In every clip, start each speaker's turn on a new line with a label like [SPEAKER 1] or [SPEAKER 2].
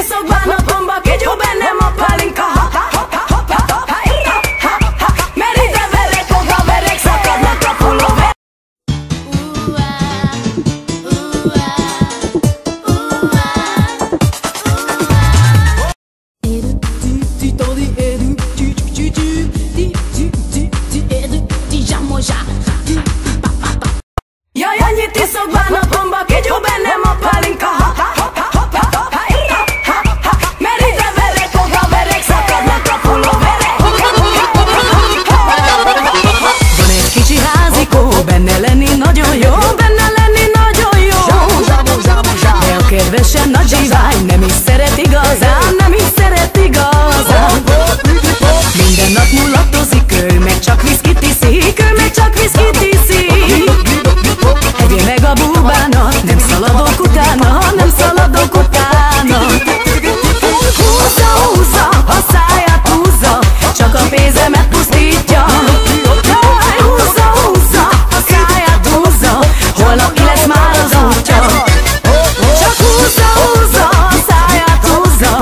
[SPEAKER 1] Tiszokban napomba kigyú bennem a pálinka. Merítve velek a haverek, szakadnak a pulóver. Jaj, annyit tiszokban napomba kigyú bennem a pálinka. Merítve velek a haverek, szakadnak a pulóverek. Van egy kicsi házikó, benne lenni nagyon jó, benne lenni nagyon jó. De a kedvesen nagy zsivány nem is szeret igazán, nem is szeret igazán. Minden nap mulattozik, ő meg csak viszkit iszik, ő meg csak viszkit iszik. Egyél meg a búbának, nem szaladok utána, nem szaladok utána. Húzza, húzza, a száját húzza, csak a pénzemet pusztítja. Jaj, húzza, húzza, a száját húzza, holnap ki lesz már az útja. Csak húzza, húzza, a száját húzza,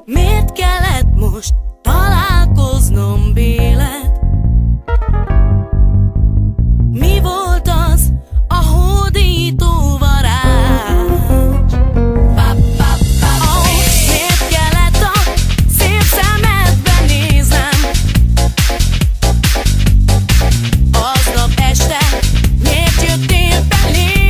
[SPEAKER 1] Miért kellett most találkoznom véled? Mi volt az a hódító varázs? Miért kellett a szép szemedbe néznem? Aznap este miért jöttél belém?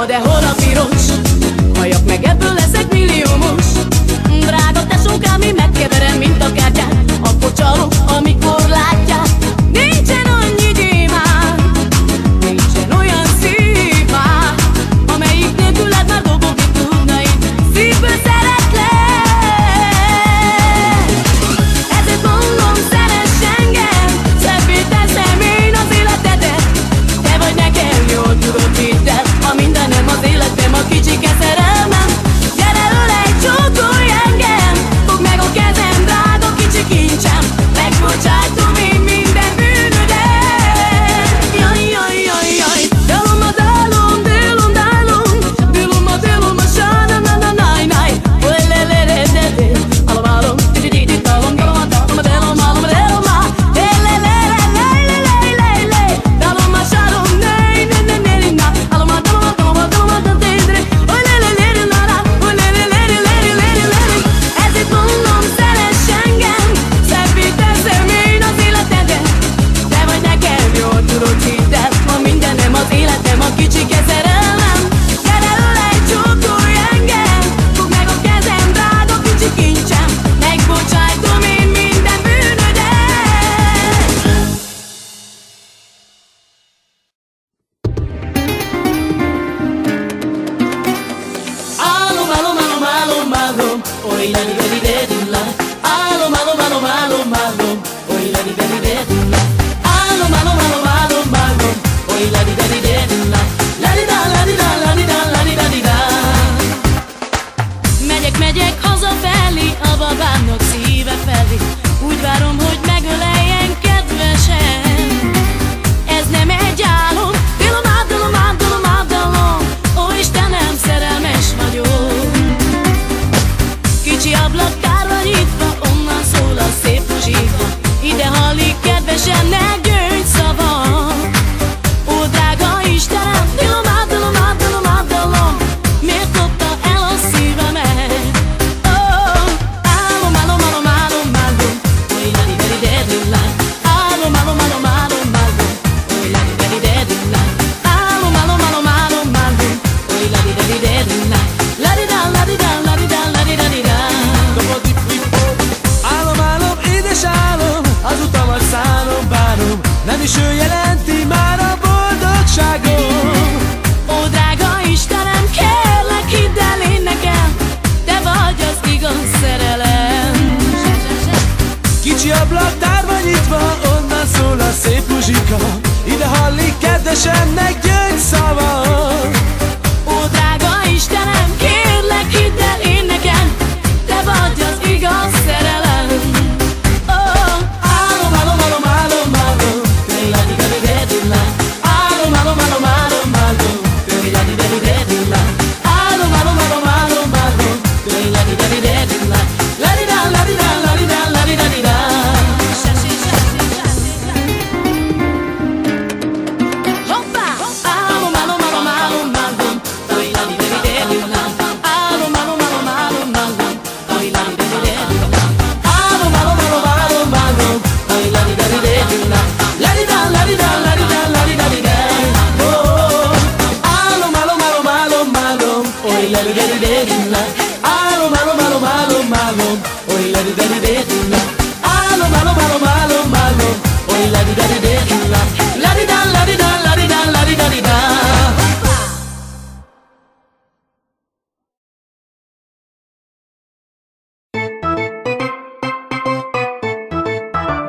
[SPEAKER 1] De hol a piros? Halljak meg, ebből leszek milliómos. Drága tesókám, én megkeverem, mint a kártyát. Akkor csalok, amikor látják. Nincsen annyi gyémánt, nincsen olyan szív már, amelyik nélküled már dobogni tudna én. Szívből szeretlek, ezért mondom, szeress engem. Szebbé teszem én az életedet. Te vagy nekem, jól tudod, hidd el. A mindenem az életem, a kicsike szerelmem. Gyere, ölej, csókolj engem. Fogd meg a kezem, drága kicsi kincsem. Megbocsájtom én minden bűnödet. Jaj, jaj, jaj, jaj. Dalom a dalom, dalom, dalom. Dalom a dalom, a sána, na, na, na, na. Oly, le, le, le, le, le. Alom, alom, di, di, di, dalom, dalom, a dalom, a dalom, alom, a dalom, a. Le, le, le, le, le, le, le, le, le. Dalom a sálom, ne, ne, ne, ne, ne, na. Alom a dalom, a dalom, a dalom, a tedre. Oly, le, le, le, le, na, na. Oly, le, le, le, le, le, le, le, le. Ezért mondom, szeress engem. Szebbé teszem én az életedet. Te vagy nekem, jól tudod, hidd el. A mindenem az életem, a kicsike szerelmem. Gyere, ölej, csókolj engem. Fogd meg a kezem, drága kicsi kincsem. Megbocsájtom én minden bűnödet. Álom, álom, álom, álom, álom. Oly, leli, leli, leli, la. Álom, álom, álom, álom, álom. Oly, leli, leli, leli, la. Álom, álom, álom, álom, álom. Oly, leli, leli, leli, la. Lali-da, lali-da, lali-da, lali-da-li-da. Megyek, megyek hazafelé, a babámnak szíve felé. Úgy várom, hogy megöleljen kedvesen. Ez nem egy álom. Dalom, ádalom, ádalom, ádalom. Ó, Istenem, szerelmes vagyok. Kicsi ablakkára nyitva, onnan szól a szép muzsika. Ide hallik kedvesen, ne gyöngy szavam. Ó, drága Istenem, dalom, ádalom, ádalom, ádalom. Miért dobta el a szívemet? Ó, álom, álom, álom, álom, álom. Oly, leli, leli, leli, la. Álom, álom, álom, álom, álom. Oly, leli, leli, leli, la. Álom, álom, álom, álom, álom. Oly, leli, leli, leli, la. Lali-da, lali-da, lali-da, lali-da-li-da.
[SPEAKER 2] Álom, álom, édes álom, az utamat szállom, bánom. Nem is ő jelenti már a boldogságom.
[SPEAKER 1] Ó, drága Istenem, kérlek, hidd el én nekem. Te vagy az igaz szerelem.
[SPEAKER 2] szívemnek gyöngyszava.
[SPEAKER 1] Ó, drága Istenem, kérlek, hidd el én nekem, te vagy az igaz szerelem.
[SPEAKER 2] Álom, álom, álom, álom, álom,
[SPEAKER 1] Lila-di-da-di-da-di-la.
[SPEAKER 2] álom, álom, álom, álom, álom,
[SPEAKER 1] Lila-di-da-di-da-di-la.
[SPEAKER 2] álom, álom, álom, álom, álom,
[SPEAKER 1] Lila-di-da-di-da-di-la.
[SPEAKER 2] la-di-da, la-di-da, la-di-da, la-di-da-di-da.
[SPEAKER 1] Hoppá! Álom, álom, álom, álom, álom, Lila-di-da-di-da-di-la. Álom, álom, álom, álom, álom, Lila-di-da-di-da-di-la.
[SPEAKER 2] Álom, álom, álom, álom, álom,
[SPEAKER 1] Lila-di-da-di-da-di-la.
[SPEAKER 2] la-di-da, la-di-da, la-di-da, la-di-da-di-da. Álom, álom, álom, álom, álom, oly la-di-da-di-da-di-da. Álom, álom, álom, álom, álom, oly la-di-da-di-da-di-da. Álom, álom, álom, álom, álom, oly la-di-da-di-da-di-da. La-di-da, la-di-da, la-di-da, la-di-da-di-da.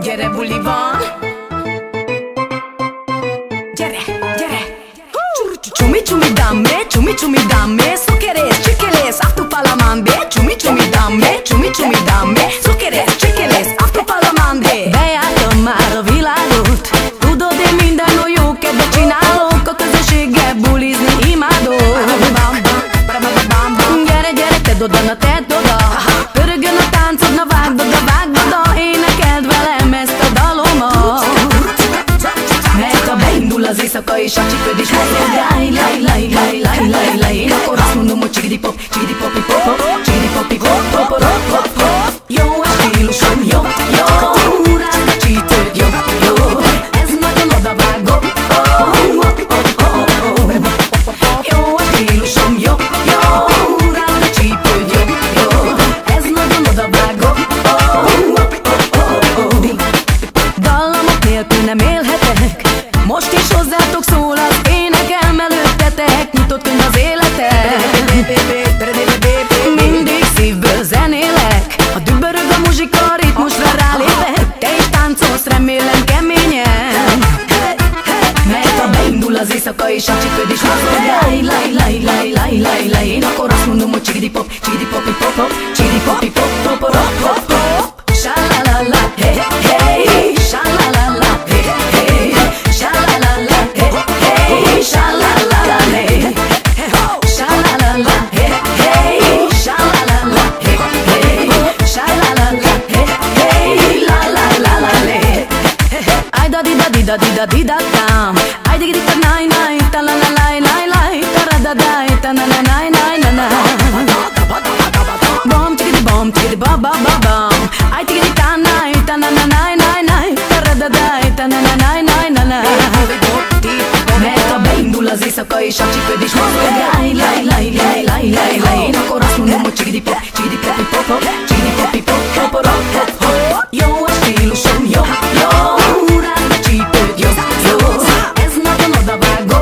[SPEAKER 1] Gyere, buli van! Gyere, gyere! Csumi-csumi damme, szukerész, csikélész, aftupalamandé. Csumi-csumi damme, szukerész, csikélész, aftupalamandé. Bejártam már a világot, tudod, én minden jó kedvet csinálok, a közösséggel bulizni imádok. Gyere, gyere, tedd oda, na tedd oda, pörögjön a táncod, na vágd oda, énekeld velem ezt a dalomat. Mert ha beindul az éjszaka és a csípődés mozog, láj, láj, láj, láj, láj, láj, láj, én akkor azt mondom, hogy csigidi-pop, csigidi-popi-pop, csigidi-popi-pop, pop-pop-pop. Jó a stílusom, jó, jó, rád a csípőd, jó, jó, ez nagyon odavágó. Jó a stílusom, jó, jó, rád a csípőd, jó, jó, ez nagyon odavágó. Dallamok nélkül nem élhetek, most is hozzátok szól az énekem, előttetek, nyitott könyv az életek. Mindig szívből zenélek, a dübörög a muzsika, a ritmusra rálépek. Te is táncolsz, remélem keményen, mert ha beindul az éjszaka és a csípődés mozog, láj, láj, láj, láj, láj, láj, láj, én akkor azt mondom, hogy csigidi-pop, csigidi-popi-pop, csigidi-popi-pop, pop-pop-pop. Sha-la-la-la, hey, hey, sha-la-la-la, hey, hey, sha-la-la-la, hey, hey, sha-la-la-la, hey, sha-la-la-la, hey, hey, sha-la-la-la, hey, hey, sha-la-la-la, hey, hey, la-la-la-la, hey. Ay da di da di da di da di da dam, ay di di da nai nai, ta la la la la la, ta ra da da, ta na na na na na. Bom chigidi bom chigidi ba ba ba bam, ay chigidi ta nai ta na na na na na, ta ra da da, ta na na na na na. Mert ha beindul az éjszaka és a csípődés mozog, láj, láj, láj, láj, láj, láj, láj, én akkor azt mondom, hogy csigidi-pop, csigidi-popi-pop, csigidi-popi-pop, pop-pop-pop. Jó a stílusom, jó, jó, rád a csípőd, jó, jó, ez nagyon odavágó.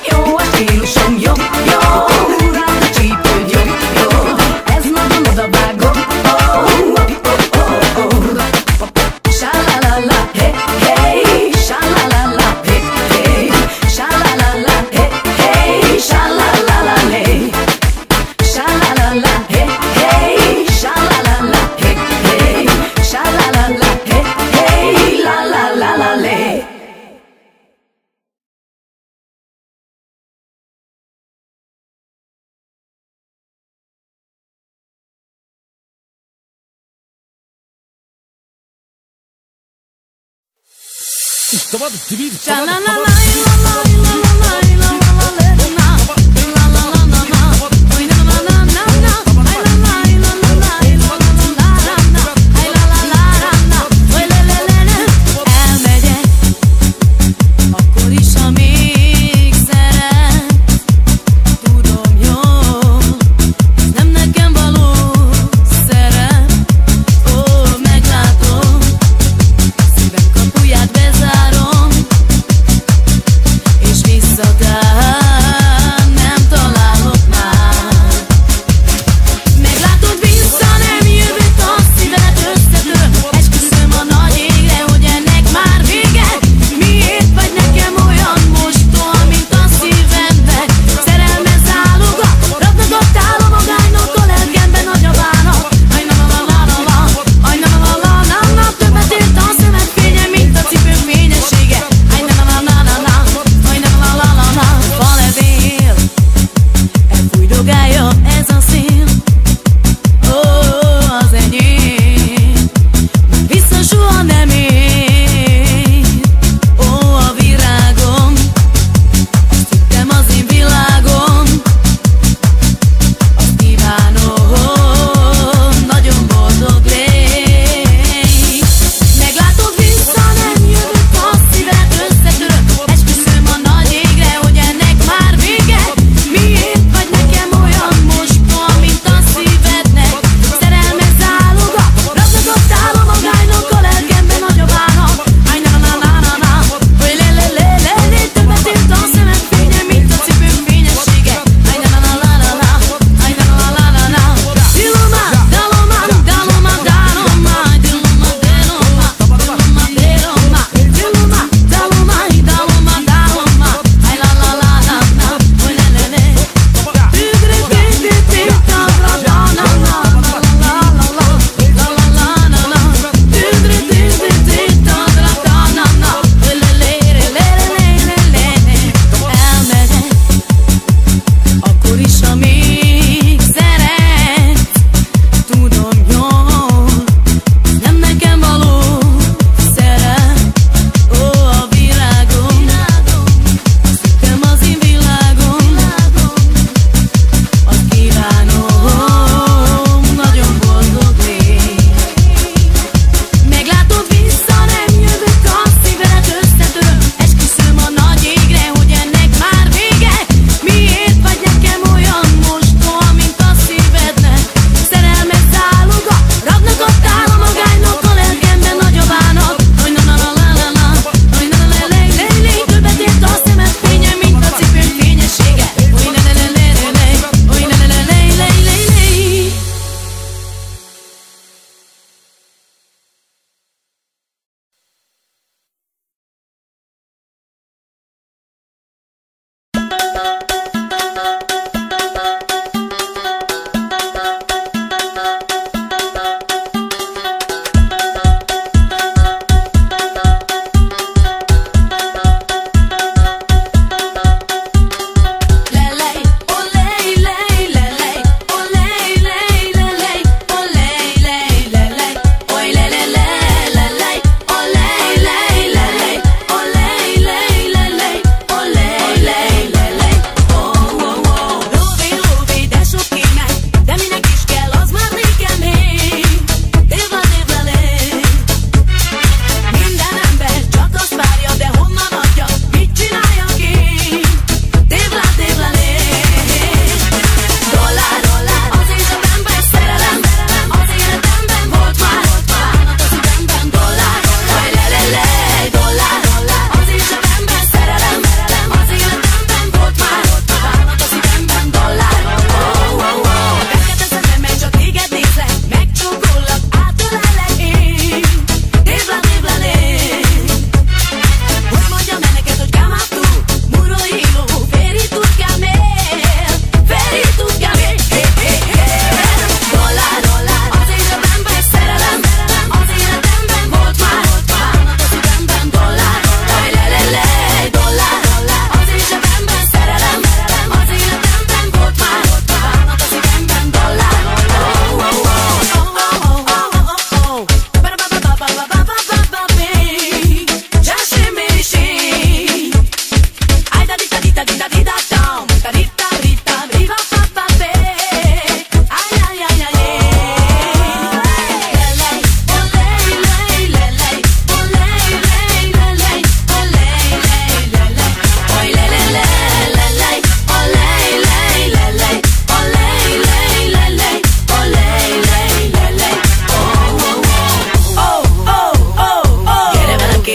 [SPEAKER 1] Jó a stílusom, jó, jó, rád a csípőd, jó, jó, ez nagyon odavágó. Sha-la-la-la, hey, hey, sha-la-la-la, hey, hey, sha-la-la-la, hey, hey, sha-la-la-la, hey, sha-la-la-la, hey, hey, sha-la-la-la, hey, hey, sha-la-la-la, hey, hey, la-la-la-la, hey. Elmegyek, akkor is, ha még szeret. Tudom jól, ez nem nekem való szerep. Ó, meglátom, szívem kapuját bezárom, és visszatárom.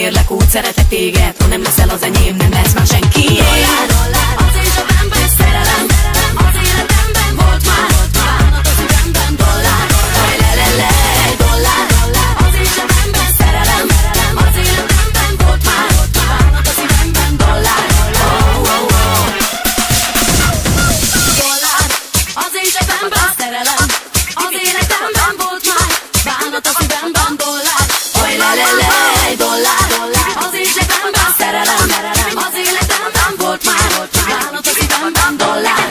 [SPEAKER 1] kérlek, úgy szeretlek téged, ha nem leszel az enyém, nem lesz már senki. Az én zsebemben szerelem, az életemben volt már, bánat a szívemben dollár, haj lelele, dollár. Az én zsebemben szerelem, az életemben volt már, bánat a szívemben dollár, dollár. Az én zsebemben szerelem, az életemben volt már, bánat a szívemben dollár, haj lelele, dollár. Az én zsebemben szerelem, az életemben volt már, bánat a szívemben dollár,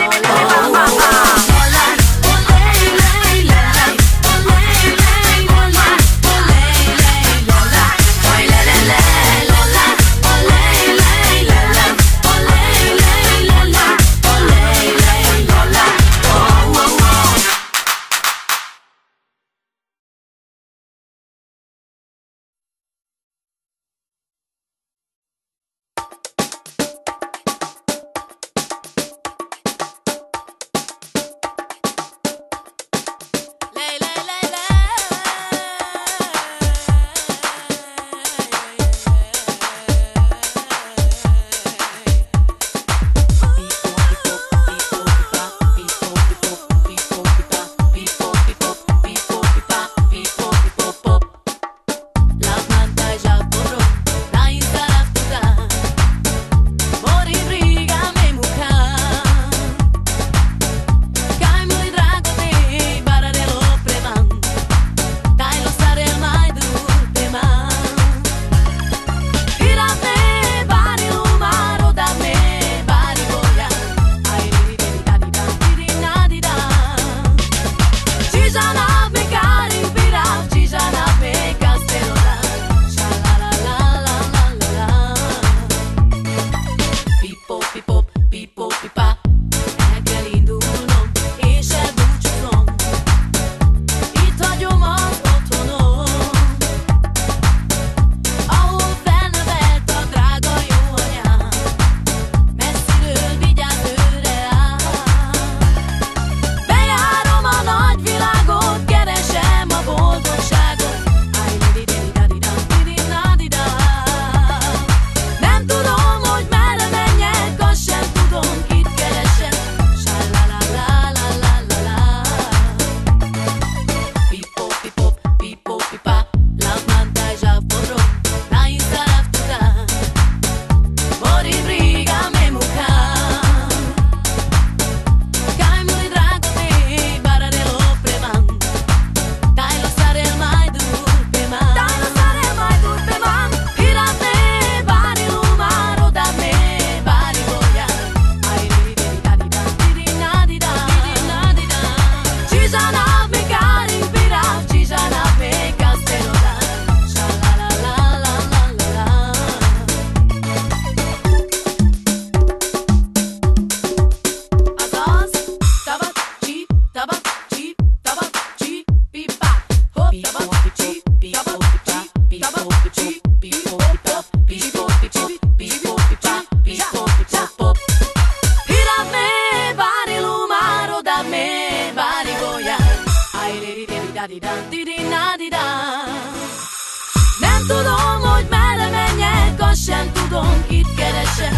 [SPEAKER 1] nem tudom, hogy merre menjek, azt sem tudom, kit keresek.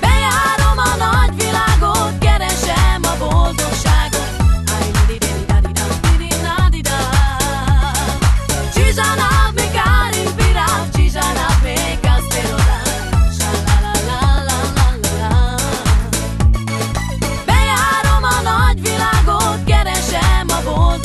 [SPEAKER 1] Bejárom a nagyvilágot, keresem a boldogságot. Bejárom a nagyvilágot, keresem a boldogságot.